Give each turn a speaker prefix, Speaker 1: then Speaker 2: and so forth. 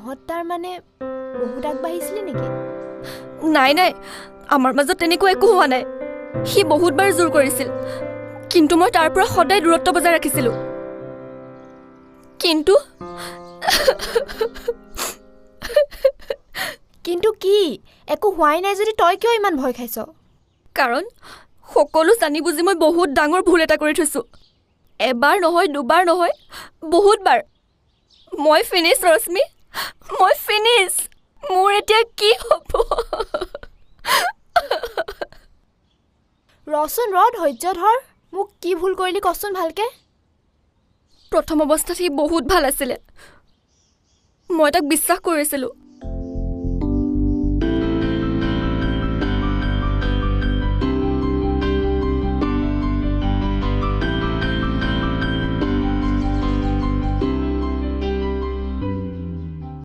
Speaker 1: তহঁত তাৰ মানে বহুত আগবাঢ়িছিলি নেকি?
Speaker 2: নাই নাই, আমাৰ মাজত তেনেকুৱা একো হোৱা নাই। সি বহুতবাৰ জোৰ কৰিছিল, কিন্তু মই তাৰ পৰা সদায় দূৰত্ব বজাই ৰাখিছিলোঁ। কিন্তু
Speaker 1: কিন্তু কি? একো হোৱাই নাই যদি তই কিয় ইমান ভয় খাইছ?
Speaker 2: কাৰণ সকলো জানি বুজি মই বহুত ডাঙৰ ভুল এটা কৰি থৈছোঁ। এবাৰ নহয়, দুবাৰ নহয়, বহুতবাৰ। মই ফিনিছ ৰশ্মি, মই ফিনিছ। মোৰ এতিয়া কি হ'ব?
Speaker 1: ৰচোন ধৈৰ্য ধৰ। মোক কি ভুল কৰিলি কচোন ভালকে।
Speaker 2: প্ৰথম অৱস্থাত সি বহুত ভাল আছিলে। মই তাক বিশ্বাস কৰিছিলোঁ।